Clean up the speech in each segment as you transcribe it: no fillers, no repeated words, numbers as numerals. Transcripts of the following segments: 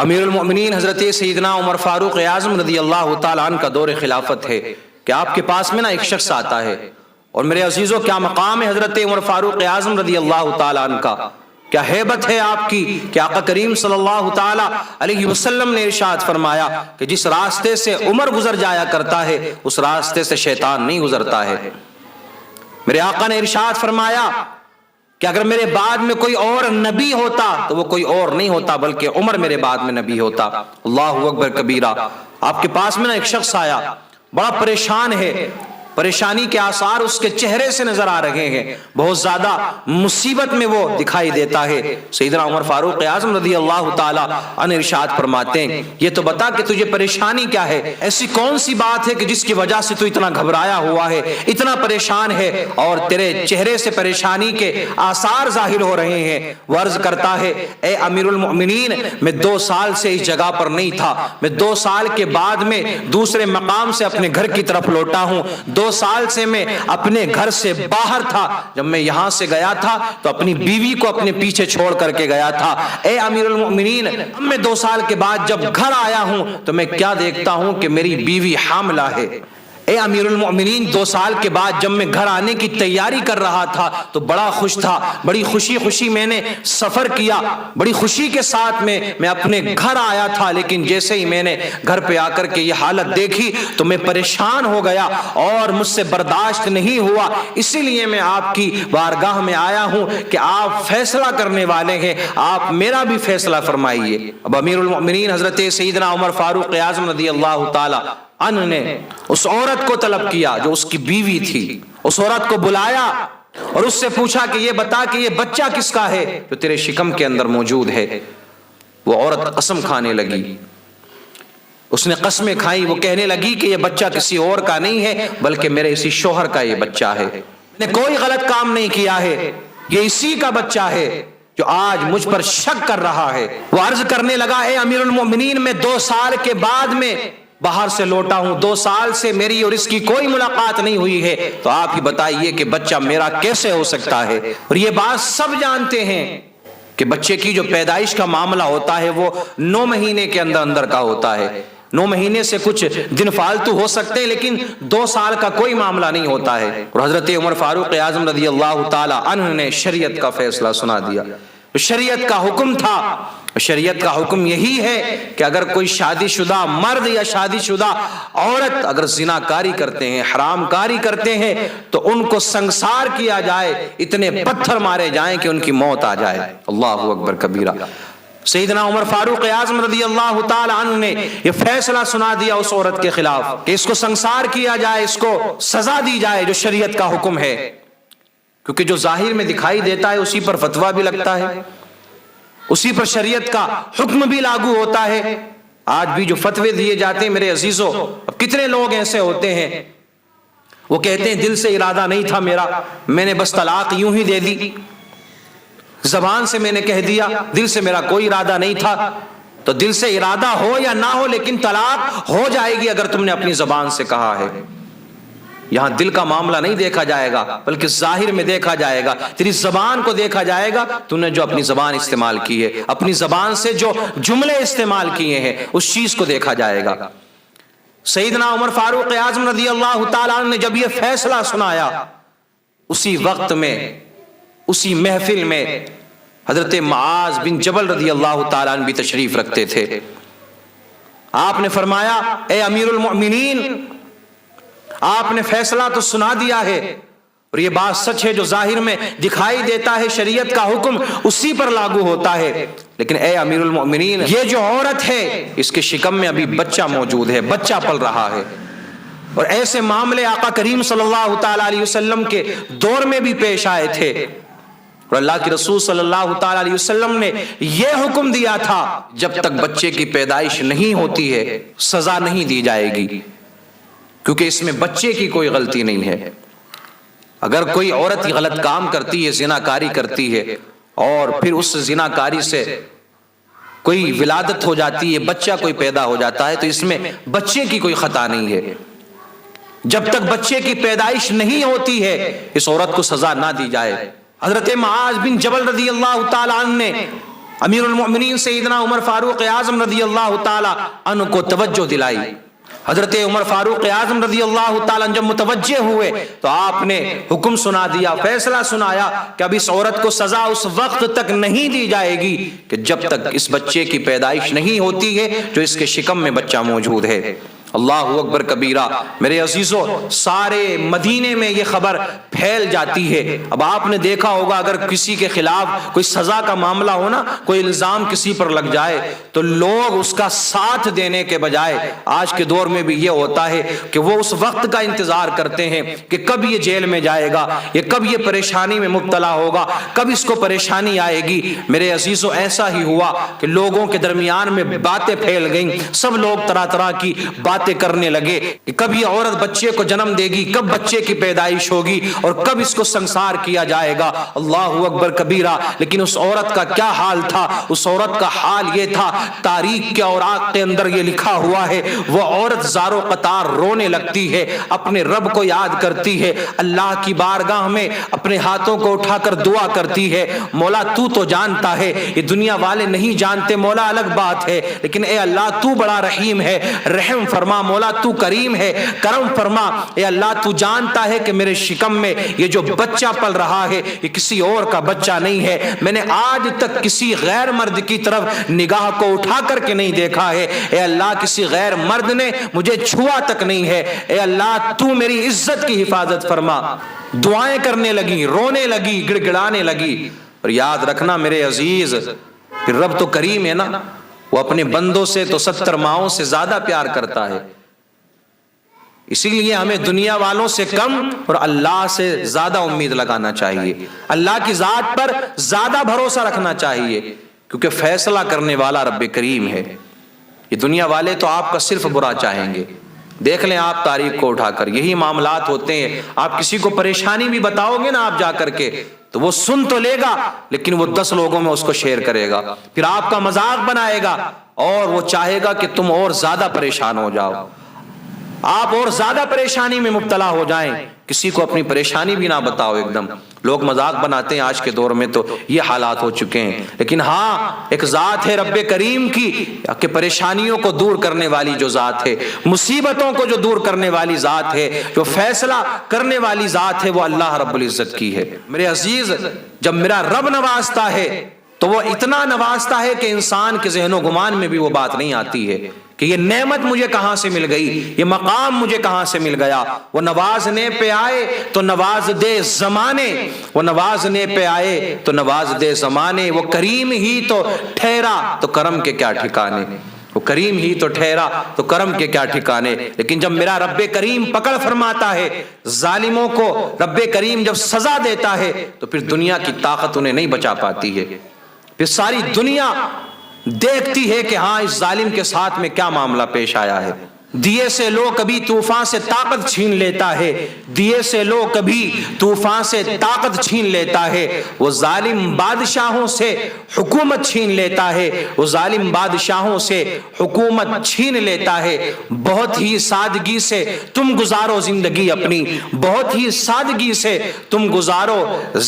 امیر المؤمنین حضرت سیدنا عمر فاروق اعظم رضی اللہ تعالیٰ عنہ کا دور خلافت ہے کہ آپ کے پاس میں نا ایک شخص آتا ہے، اور میرے عزیزوں کیا مقام ہے حضرت عمر فاروق اعظم رضی اللہ تعالیٰ عنہ کا، کیا ہیبت ہے آپ کی کہ آقا کریم صلی اللہ تعالیٰ علیہ وسلم نے ارشاد فرمایا کہ جس راستے سے عمر گزر جایا کرتا ہے اس راستے سے شیطان نہیں گزرتا ہے۔ میرے آقا نے ارشاد فرمایا کہ اگر میرے بعد میں کوئی اور نبی ہوتا تو وہ کوئی اور نہیں ہوتا بلکہ عمر میرے بعد میں نبی ہوتا۔ اللہ اکبر کبیرہ۔ آپ کے پاس میں نا ایک شخص آیا، بڑا پریشان ہے، پریشانی کے آثار اس کے چہرے سے نظر آ رہے ہیں، بہت زیادہ مصیبت میں وہ دکھائی دیتا ہے۔ سیدنا عمر فاروق اعظم رضی اللہ تعالیٰ عنہ ارشاد فرماتے ہیں یہ تو بتا کہ تجھے پریشانی کیا ہے، ایسی کون سی بات ہے کہ جس کی وجہ سے تو اتنا گھبرایا ہوا ہے، اتنا پریشان ہے اور تیرے چہرے سے پریشانی کے آثار ظاہر ہو رہے ہیں۔ وہ عرض کرتا ہے اے امیر المؤمنین، میں 2 سال سے اس جگہ پر نہیں تھا، میں 2 سال کے بعد میں دوسرے مقام سے اپنے گھر کی طرف لوٹا ہوں، 2 سال سے میں اپنے گھر سے باہر تھا، جب میں یہاں سے گیا تھا تو اپنی بیوی کو اپنے پیچھے چھوڑ کر کے گیا تھا۔ اے امیر المؤمنین، اب میں 2 سال کے بعد جب گھر آیا ہوں تو میں کیا دیکھتا ہوں کہ میری بیوی حاملہ ہے۔ اے امیر المؤمنین، 2 سال کے بعد جب میں گھر آنے کی تیاری کر رہا تھا تو بڑا خوش تھا، بڑی خوشی میں نے سفر کیا، بڑی خوشی کے ساتھ میں اپنے گھر آیا تھا، لیکن جیسے ہی میں نے گھر پہ آ کر کے یہ حالت دیکھی تو میں پریشان ہو گیا اور مجھ سے برداشت نہیں ہوا، اسی لیے میں آپ کی بارگاہ میں آیا ہوں کہ آپ فیصلہ کرنے والے ہیں، آپ میرا بھی فیصلہ فرمائیے۔ اب امیر المؤمنین حضرت سیدنا عمر فاروق اعظم رضی اللہ تعالی عنہ نے اس عورت کو طلب کیا جو اس کی بیوی تھی، اس عورت کو بلایا اور اس سے پوچھا کہ یہ بتا کہ یہ بچہ کس کا ہے جو تیرے شکم کے اندر موجود ہے۔ وہ عورت قسم کھانے لگی، اس نے قسمیں کھائی، وہ کہنے لگی کہ یہ بچہ کسی اور کا نہیں ہے بلکہ میرے اسی شوہر کا یہ بچہ ہے، میں نے کوئی غلط کام نہیں کیا ہے، یہ اسی کا بچہ ہے جو آج مجھ پر شک کر رہا ہے۔ وہ عرض کرنے لگا اے امیر المؤمنین، میں 2 سال کے بعد میں باہر سے لوٹا ہوں، 2 سال سے میری اور اس کی کوئی ملاقات نہیں ہوئی ہے، تو آپ ہی بتائیے کہ بچہ میرا کیسے ہو سکتا ہے؟ اور یہ بات سب جانتے ہیں کہ بچے کی جو پیدائش کا معاملہ ہوتا ہے وہ 9 مہینے کے اندر کا ہوتا ہے، 9 مہینے سے کچھ دن فالتو ہو سکتے ہیں لیکن 2 سال کا کوئی معاملہ نہیں ہوتا ہے۔ اور حضرت عمر فاروق اعظم رضی اللہ تعالی عنہ نے شریعت کا فیصلہ سنا دیا۔ شریعت کا حکم تھا، شریعت کا حکم یہی ہے کہ اگر کوئی شادی شدہ مرد یا شادی شدہ عورت اگر زنا کاری کرتے ہیں، حرام کاری کرتے ہیں تو ان کو سنگسار کیا جائے، اتنے پتھر مارے جائیں کہ ان کی موت آ جائے۔ اللہ اکبر کبیرہ۔ سیدنا عمر فاروق اعظم رضی اللہ تعالی عنہ نے یہ فیصلہ سنا دیا اس عورت کے خلاف کہ اس کو سنگسار کیا جائے، اس کو سزا دی جائے جو شریعت کا حکم ہے، کیونکہ جو ظاہر میں دکھائی دیتا ہے اسی پر فتویٰ بھی لگتا ہے، اسی پر شریعت کا حکم بھی لاگو ہوتا ہے۔ آج بھی جو فتوے دیے جاتے ہیں میرے عزیزوں، اب کتنے لوگ ایسے ہوتے ہیں وہ کہتے ہیں دل سے ارادہ نہیں تھا میرا، میں نے بس طلاق یوں ہی دے دی، زبان سے میں نے کہہ دیا، دل سے میرا کوئی ارادہ نہیں تھا۔ تو دل سے ارادہ ہو یا نہ ہو لیکن طلاق ہو جائے گی اگر تم نے اپنی زبان سے کہا ہے۔ یہاں دل کا معاملہ نہیں دیکھا جائے گا بلکہ ظاہر میں دیکھا جائے گا، تیری زبان کو دیکھا جائے گا، تو نے جو اپنی زبان استعمال کی ہے، اپنی زبان سے جو جملے استعمال کیے ہیں اس چیز کو دیکھا جائے گا۔ سیدنا عمر فاروق اعظم رضی اللہ تعالیٰ عنہ نے جب یہ فیصلہ سنایا، اسی وقت میں اسی محفل میں حضرت معاذ بن جبل رضی اللہ تعالیٰ عنہ بھی تشریف رکھتے تھے۔ آپ نے فرمایا اے امیر المؤمنین، آپ نے فیصلہ تو سنا دیا ہے اور یہ بات سچ ہے جو ظاہر میں دکھائی دیتا ہے شریعت کا حکم اسی پر لاگو ہوتا ہے، لیکن اے امیر المؤمنین یہ جو عورت ہے اس کے شکم میں ابھی بچہ موجود ہے، بچہ پل رہا ہے، اور ایسے معاملے آقا کریم صلی اللہ تعالی علیہ وسلم کے دور میں بھی پیش آئے تھے، اور اللہ کے رسول صلی اللہ تعالی علیہ وسلم نے یہ حکم دیا تھا جب تک بچے کی پیدائش نہیں ہوتی ہے سزا نہیں دی جائے گی، کیونکہ اس میں بچے کی کوئی غلطی نہیں ہے۔ اگر کوئی عورت غلط کام کرتی ہے، زناکاری کرتی ہے اور پھر اس زناکاری سے کوئی ولادت ہو جاتی ہے، بچہ کوئی پیدا ہو جاتا ہے، تو اس میں بچے کی کوئی خطا نہیں ہے۔ جب تک بچے کی پیدائش نہیں ہوتی ہے اس عورت کو سزا نہ دی جائے۔ حضرت معاذ بن جبل رضی اللہ تعالی عنہ نے امیر المؤمنین سیدنا عمر فاروق اعظم رضی اللہ تعالی عنہ کو توجہ دلائی۔ حضرت عمر فاروق اعظم رضی اللہ تعالیٰ جب متوجہ ہوئے تو آپ نے حکم سنا دیا، فیصلہ سنایا کہ اب اس عورت کو سزا اس وقت تک نہیں دی جائے گی کہ جب تک اس بچے کی پیدائش نہیں ہوتی ہے جو اس کے شکم میں بچہ موجود ہے۔ اللہ اکبر کبیرہ۔ میرے عزیزو، سارے مدینے میں یہ خبر پھیل جاتی ہے۔ اب آپ نے دیکھا ہوگا اگر کسی کے خلاف کوئی سزا کا معاملہ ہو نا، کوئی الزام کسی پر لگ جائے تو لوگ اس کا ساتھ دینے کے بجائے، آج کے دور میں بھی یہ ہوتا ہے کہ وہ اس وقت کا انتظار کرتے ہیں کہ کب یہ جیل میں جائے گا، یہ کب یہ پریشانی میں مبتلا ہوگا، کب اس کو پریشانی آئے گی۔ میرے عزیزو، ایسا ہی ہوا کہ لوگوں کے درمیان میں باتیں پھیل گئیں، سب لوگ طرح طرح کی باتیں کرنے لگے کہ کب یہ عورت بچے کو جنم دے گی، کب بچے کی پیدائش ہوگی اور کب اس کو سنسار کیا جائے گا۔ اللہ اکبر کبیرہ۔ لیکن اس عورت کا کیا حال تھا؟ اس عورت کا حال یہ تھا، تاریخ کے اوراق کے اندر یہ لکھا ہوا ہے، وہ عورت زار و قطار رونے لگتی ہے، اپنے رب کو یاد کرتی ہے، اللہ کی بارگاہ میں اپنے ہاتھوں کو اٹھا کر دعا کرتی ہے، مولا تو جانتا ہے، یہ دنیا والے نہیں جانتے مولا، الگ بات ہے، لیکن اے اللہ تو بڑا رحیم ہے، رحم فرما مولا، تو کریم ہے، کرم فرما۔ اے اللہ تو جانتا ہے کہ میرے شکم میں یہ جو بچہ پل رہا ہے یہ کسی اور کا بچہ نہیں ہے، میں نے آج تک کسی غیر مرد کی طرف نگاہ کو اٹھا کر کے نہیں دیکھا ہے، اے اللہ کسی غیر مرد نے مجھے چھوا تک نہیں ہے، اے اللہ تو میری عزت کی حفاظت فرما۔ دعائیں کرنے لگی، رونے لگی، گڑ گڑانے لگی۔ اور یاد رکھنا میرے عزیز، پھر رب تو کریم ہے نا، وہ اپنے بندوں سے تو 70 ماؤں سے زیادہ پیار کرتا ہے، اسی لیے ہمیں دنیا والوں سے کم اور اللہ سے زیادہ امید لگانا چاہیے، اللہ کی ذات پر زیادہ بھروسہ رکھنا چاہیے، کیونکہ فیصلہ کرنے والا رب کریم ہے۔ یہ دنیا والے تو آپ کا صرف برا چاہیں گے۔ دیکھ لیں آپ تاریخ کو اٹھا کر، یہی معاملات ہوتے ہیں۔ آپ کسی کو پریشانی بھی بتاؤ گے نا آپ جا کر کے، تو وہ سن تو لے گا لیکن وہ 10 لوگوں میں اس کو شیئر کرے گا، پھر آپ کا مذاق بنائے گا اور وہ چاہے گا کہ تم اور زیادہ پریشان ہو جاؤ، آپ اور زیادہ پریشانی میں مبتلا ہو جائیں۔ کسی کو اپنی پریشانی بھی نہ بتاؤ، ایک دم لوگ مذاق بناتے ہیں۔ آج کے دور میں تو یہ حالات ہو چکے ہیں، لیکن ہاں ایک ذات ہے رب کریم کی کہ پریشانیوں کو دور کرنے والی جو ذات ہے، مصیبتوں کو جو دور کرنے والی ذات ہے، جو فیصلہ کرنے والی ذات ہے، وہ اللہ رب العزت کی ہے۔ میرے عزیز، جب میرا رب نوازتا ہے تو وہ اتنا نوازتا ہے کہ انسان کے ذہن و گمان میں بھی وہ بات نہیں آتی ہے کہ یہ نعمت مجھے کہاں سے مل گئی، یہ مقام مجھے کہاں سے مل گیا۔ وہ نوازنے پہ آئے تو نواز دے زمانے، وہ نوازنے پہ آئے تو نواز دے زمانے، وہ کریم ہی تو ٹھہرا تو کرم کے کیا ٹھکانے، وہ کریم ہی تو ٹھہرا تو کرم کے کیا ٹھکانے۔ لیکن جب میرا رب کریم پکڑ فرماتا ہے ظالموں کو، رب کریم جب سزا دیتا ہے تو پھر دنیا کی طاقت انہیں نہیں بچا پاتی ہے، پھر ساری دنیا دیکھتی ہے کہ ہاں اس ظالم کے ساتھ میں کیا معاملہ پیش آیا ہے۔ دیے سے لو کبھی طوفان سے طاقت چھین لیتا ہے، دیے سے لو کبھی طوفان سے طاقت چھین لیتا ہے، وہ ظالم بادشاہوں سے حکومت چھین لیتا ہے، وہ ظالم بادشاہوں سے حکومت چھین لیتا ہے۔ بہت ہی سادگی سے تم گزارو زندگی اپنی، بہت ہی سادگی سے تم گزارو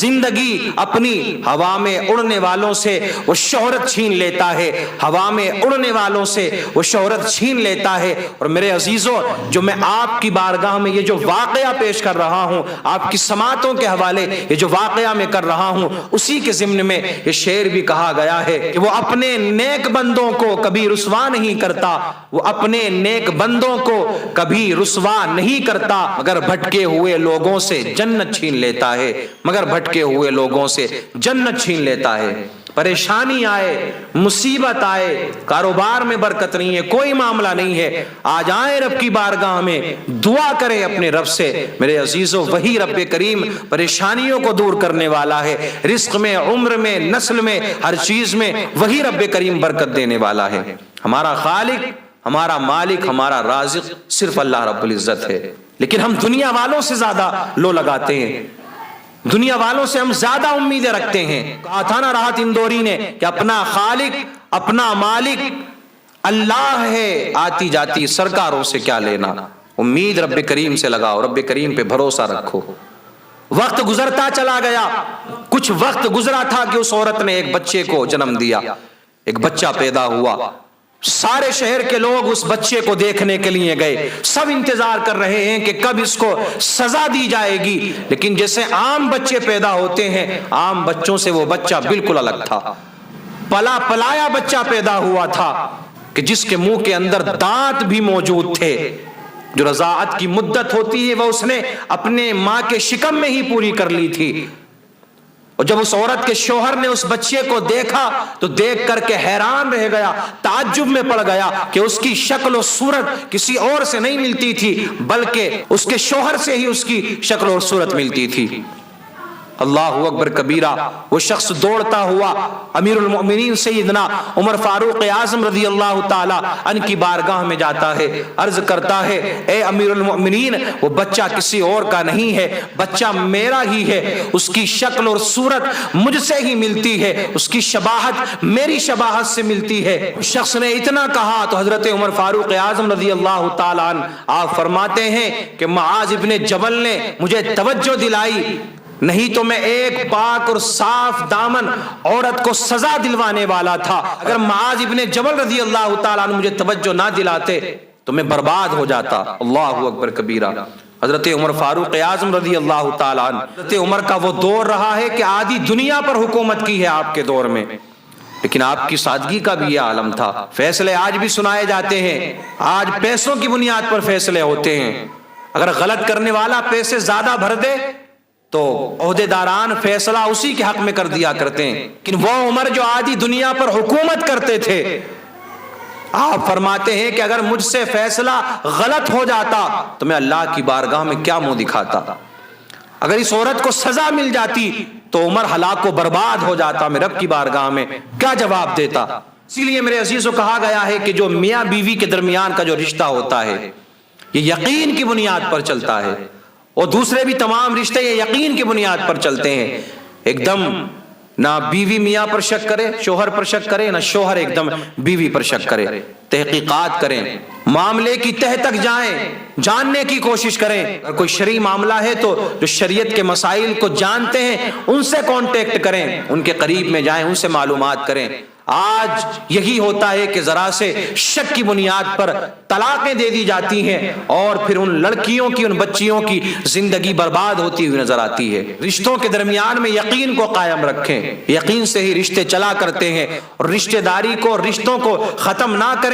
زندگی اپنی، ہوا میں اڑنے والوں سے وہ شہرت چھین لیتا ہے، ہوا میں اڑنے والوں سے وہ شہرت چھین لیتا ہے۔ اور میرے عزیزوں، جو میں آپ کی بارگاہ میں یہ جو واقعہ پیش کر رہا ہوں، آپ کی سماعتوں کے حوالے یہ جو واقعہ میں کر رہا ہوں، اسی کے ضمن میں یہ شعر بھی کہا گیا ہے کہ وہ اپنے نیک بندوں کو کبھی رسوا نہیں کرتا، وہ اپنے نیک بندوں کو کبھی رسوا نہیں کرتا، مگر بھٹکے ہوئے لوگوں سے جنت چھین لیتا ہے، مگر بھٹکے ہوئے لوگوں سے جنت چھین لیتا ہے۔ پریشانی آئے، مصیبت آئے، کاروبار میں برکت نہیں ہے، کوئی معاملہ نہیں ہے، آ جائیں رب کی بارگاہ میں، دعا کریں اپنے رب سے۔ میرے عزیزو، وہی رب کریم پریشانیوں کو دور کرنے والا ہے، رزق میں، عمر میں، نسل میں، ہر چیز میں وہی رب کریم برکت دینے والا ہے۔ ہمارا خالق، ہمارا مالک، ہمارا رازق صرف اللہ رب العزت ہے، لیکن ہم دنیا والوں سے زیادہ لو لگاتے ہیں، دنیا والوں سے ہم زیادہ امیدیں رکھتے ہیں۔ کہا تھا نا راحت اندوری نے کہ اپنا خالق، اپنا مالک اللہ ہے، آتی جاتی سرکاروں سے کیا لینا۔ امید رب کریم سے لگاؤ، رب کریم پہ بھروسہ رکھو۔ وقت گزرتا چلا گیا، کچھ وقت گزرا تھا کہ اس عورت نے ایک بچے کو جنم دیا، ایک بچہ پیدا ہوا۔ سارے شہر کے لوگ اس بچے کو دیکھنے کے لیے گئے، سب انتظار کر رہے ہیں کہ کب اس کو سزا دی جائے گی، لیکن جیسے عام بچے پیدا ہوتے ہیں، عام بچوں سے وہ بچہ بالکل الگ تھا۔ پلا پلایا بچہ پیدا ہوا تھا کہ جس کے منہ کے اندر دانت بھی موجود تھے۔ جو رضاعت کی مدت ہوتی ہے وہ اس نے اپنے ماں کے شکم میں ہی پوری کر لی تھی۔ اور جب اس عورت کے شوہر نے اس بچے کو دیکھا تو دیکھ کر کے حیران رہ گیا، تعجب میں پڑ گیا کہ اس کی شکل و صورت کسی اور سے نہیں ملتی تھی، بلکہ اس کے شوہر سے ہی اس کی شکل اور صورت ملتی تھی۔ اللہ اکبر کبیرہ۔ وہ شخص دوڑتا ہوا امیر المؤمنین سیدنا عمر فاروق اعظم رضی اللہ تعالی عنہ کی بارگاہ میں جاتا ہے، عرض کرتا ہے اے امیر المؤمنین، وہ بچہ کسی اور کا نہیں ہے، بچہ میرا ہی ہے، اس کی شکل اور صورت مجھ سے ہی ملتی ہے، اس کی شباہت میری شباہت سے ملتی ہے۔ شخص نے اتنا کہا تو حضرت عمر فاروق اعظم رضی اللہ تعالی عنہ آپ فرماتے ہیں کہ معاذ ابن جبل نے مجھے توجہ دلائی، نہیں تو میں ایک پاک اور صاف دامن عورت کو سزا دلوانے والا تھا۔ اگر معاذ ابن جبل رضی اللہ تعالیٰ عنہ مجھے توجہ نہ دلاتے تو میں برباد ہو جاتا۔ اللہ اکبر کبیرہ۔ حضرت عمر فاروق اعظم رضی اللہ تعالیٰ عنہ، حضرت عمر کا وہ دور رہا ہے کہ آدھی دنیا پر حکومت کی ہے آپ کے دور میں، لیکن آپ کی سادگی کا بھی یہ عالم تھا۔ فیصلے آج بھی سنائے جاتے ہیں، آج پیسوں کی بنیاد پر فیصلے ہوتے ہیں۔ اگر غلط کرنے والا پیسے زیادہ بھر دے تو عہدیداران فیصلہ اسی کے حق میں کر دیا کرتے ہیں، لیکن وہ عمر جو آدھی دنیا پر حکومت کرتے تھے، آپ فرماتے ہیں کہ اگر مجھ سے فیصلہ غلط ہو جاتا تو میں اللہ کی بارگاہ میں کیا منہ دکھاتا، اگر اس عورت کو سزا مل جاتی تو عمر ہلاک و برباد ہو جاتا، میں رب کی بارگاہ میں کیا جواب دیتا۔ اسی لیے میرے عزیزوں کہا گیا ہے کہ جو میاں بیوی کے درمیان کا جو رشتہ ہوتا ہے یہ یقین کی بنیاد پر چلتا ہے، اور دوسرے بھی تمام رشتے یہ یقین کی بنیاد پر چلتے ہیں۔ ایک دم نہ بیوی میاں پر شک کرے، شوہر پر شک کرے، نہ شوہر ایک دم بیوی پر شک کرے۔ تحقیقات کریں، معاملے کی تہ تک جائیں، جاننے کی کوشش کریں۔ اگر کوئی شرعی معاملہ ہے تو جو شریعت کے مسائل کو جانتے ہیں ان سے کانٹیکٹ کریں، ان کے قریب میں جائیں، ان سے معلومات کریں۔ آج یہی ہوتا ہے کہ ذرا سے شک کی بنیاد پر طلاقیں دے دی جاتی ہیں اور پھر ان لڑکیوں کی، ان بچیوں کی زندگی برباد ہوتی ہوئی نظر آتی ہے۔ رشتوں کے درمیان میں یقین کو قائم رکھیں، یقین سے ہی رشتے چلا کرتے ہیں، اور رشتہ داری کو، رشتوں کو ختم نہ کریں۔